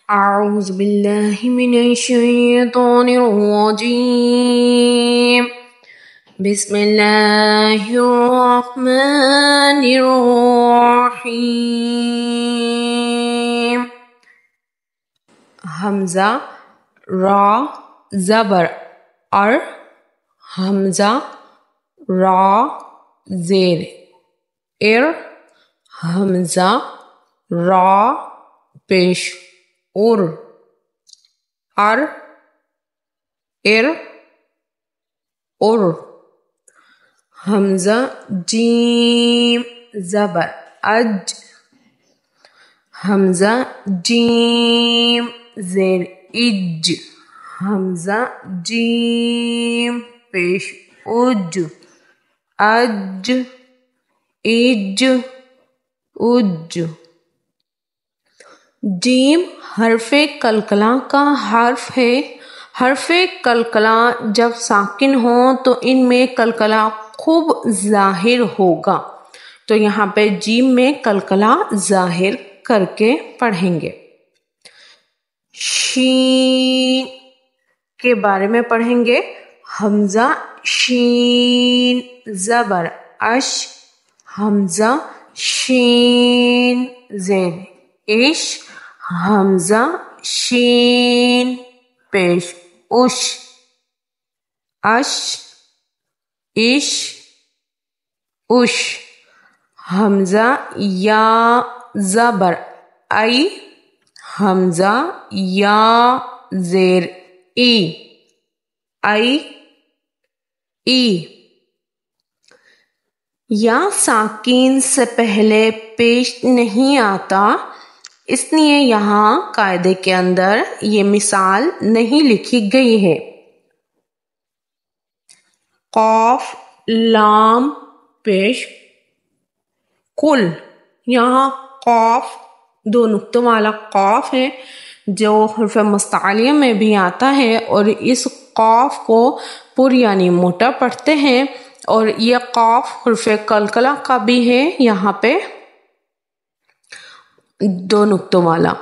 أعوذ بالله من الشيطان الرجيم بسم الله الرحمن الرحيم حمزہ را زبر ار حمزہ را زیر ار حمزہ را پیش ار ار ار ار حمزہ جیم زبر اج حمزہ جیم زیر اج حمزہ جیم پیش اج اج اج اج جیم حرف قلقلہ کا حرف ہے۔ حرف قلقلہ جب ساکن ہو تو ان میں قلقلہ خوب ظاہر ہوگا، تو یہاں پہ جیم میں قلقلہ ظاہر کر کے پڑھیں گے۔ شین کے بارے میں پڑھیں گے۔ حمزہ شین زبر اش حمزہ شین زیر اش حمزہ شین پیش اش اش اش اش حمزہ یا زبر ای حمزہ یا زیر ای ای ای یا ساکن سے پہلے پیش نہیں آتا، اس لیے یہاں قاعدے کے اندر یہ مثال نہیں لکھی گئی ہے۔ قاف لام پیش کل، یہاں قاف دو نقطوں والا قاف ہے جو حرف مستعلیہ میں بھی آتا ہے، اور اس قاف کو پر یعنی موٹا پڑھتے ہیں، اور یہ قاف حرف قلقلہ کا بھی ہے، یہاں پہ دو نقطوں والا۔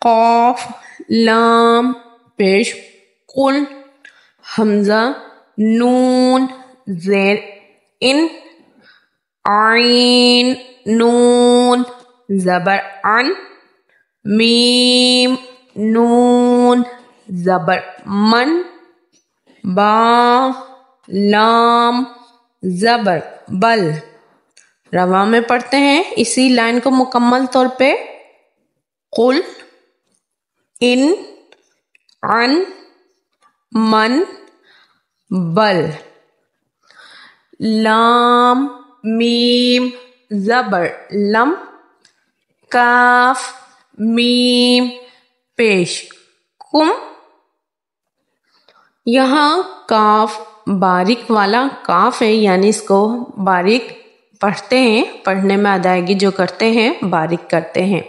قاف لام پیش قل حمزہ نون زیر ان عین نون زبر ان میم نون زبر من با لام زبر بل۔ رواں میں پڑھتے ہیں اسی لائن کو مکمل طور پہ۔ قل ان عن من بل لام میم زبر لم کاف میم پیش کم۔ یہاں کاف باریک والا کاف ہے، یعنی اس کو باریک پڑھتے ہیں، پڑھنے میں ادائیگی جو کرتے ہیں باریک کرتے ہیں۔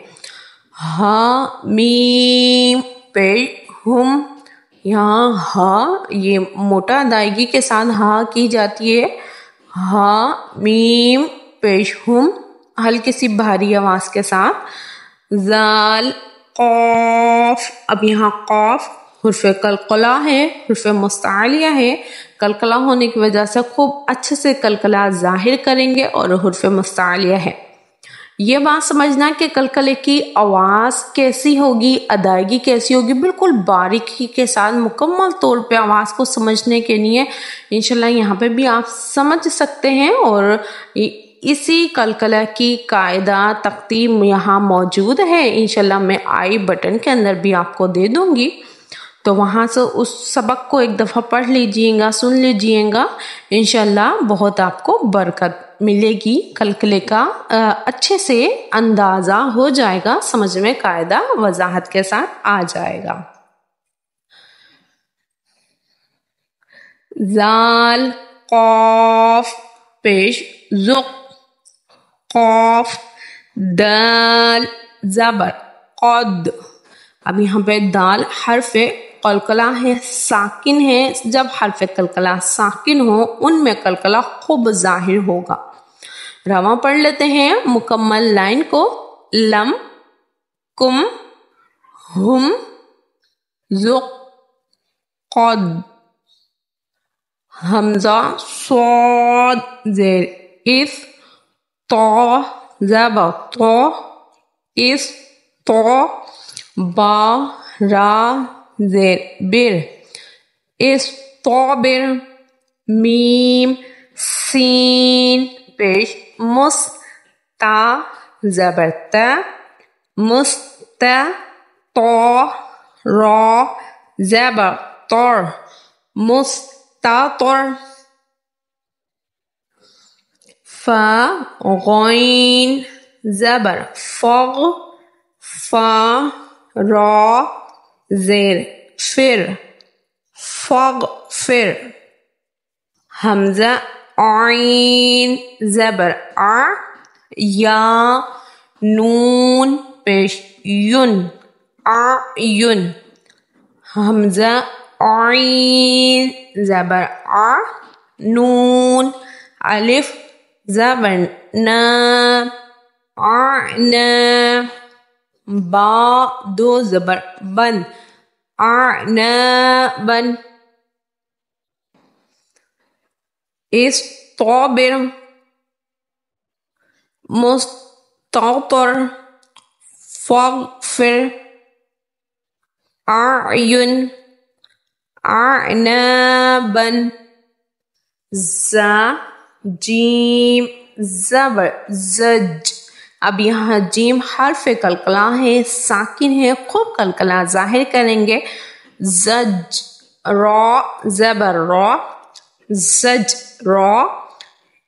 ہا میم پیش ہم، یہاں ہا یہ موٹا ادائیگی کے ساتھ ہا کی جاتی ہے۔ ہا میم پیش ہم ہلکی سی بھاری آواز کے ساتھ۔ زال قاف، اب یہاں قاف حرف قلقلہ ہے، حرف مستعلیہ ہے، قلقلہ ہونے کی وجہ سے خوب اچھے سے قلقلہ ظاہر کریں گے، اور حرف مستعلیہ ہے۔ یہ بات سمجھنا کہ قلقلے کی آواز کیسی ہوگی، ادائیگی کیسی ہوگی، بالکل باریکی کے ساتھ مکمل طور پہ آواز کو سمجھنے کے لیے انشاءاللہ یہاں پہ بھی آپ سمجھ سکتے ہیں، اور اسی قلقلہ کی قاعدہ ترتیب یہاں موجود ہے، انشاءاللہ میں آئی بٹن کے اندر بھی آپ کو دے دوں گی، تو وہاں سے اس سبق کو ایک دفعہ پڑھ لیجئے گا، سن لیجئے گا، انشاءاللہ بہت آپ کو برکت ملے گی، قلقلے کا اچھے سے اندازہ ہو جائے گا، سمجھ میں قاعدہ وضاحت کے ساتھ آ جائے گا۔ زال قاف پیش ذق قاف دال زبر قد، اب یہاں پہ دال حرف قلقلہ ہے، ساکن ہے، جب حرف قلقلہ ساکن ہو ان میں قلقلہ خوب ظاہر ہوگا۔ رواں پڑھ لیتے ہیں مکمل لائن کو۔ لم کم ہم زق قد حمزہ صاد زیر اس طا زبر طا اس طا با را زیر بر اس طابر میم سین پیش مس تا زبر تا مست طا را زبر طر مستطر فا غین زبر فغ فا را زیر فر فغفر حمزہ عین زبر یا نون پیش یون اعین حمزہ عین زبر نون الف زبر نا اعنا با دو زبر بن اعنابا استعبر مستطر فاغفر اعین اعنابا زا جیم زبر زج اب یہاں جیم حرف قلقلہ ہے ساکن ہے خوب قلقلہ ظاہر کریں گے زج را زبر را زج را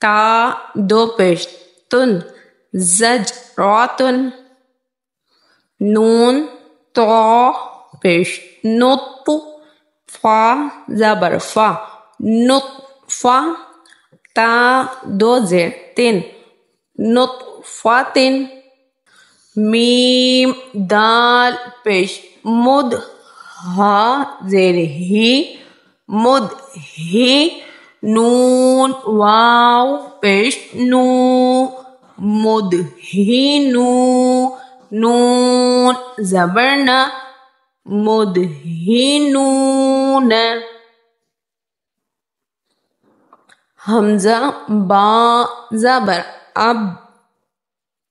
تا دو پیش تن زج راتن نون تا پیش نط فا زبر فا نطفا تا دو زیر تین نطفاتن میم دال پیش مد ہا زیر ہی مد ہی نون واو پیش نو مد ہی نو نون زبرنا مد ہی نون حمزہ با زبر اب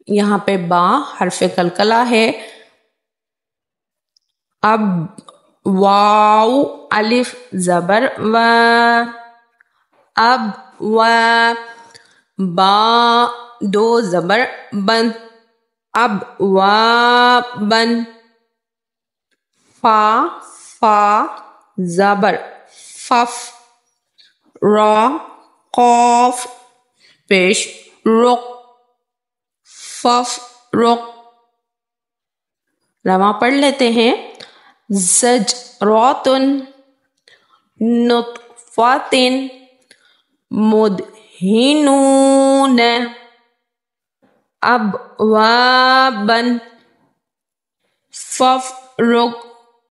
یہاں پہ با حرف قلقلہ ہے اب واو الف زبر و اب و با دو زبر بن اب و بن فا فا زبر فف را قاف پیش رق فف رق رواں پڑھ لیتے ہیں زج راتن نطفاتن مدہنون اب وابن فف رق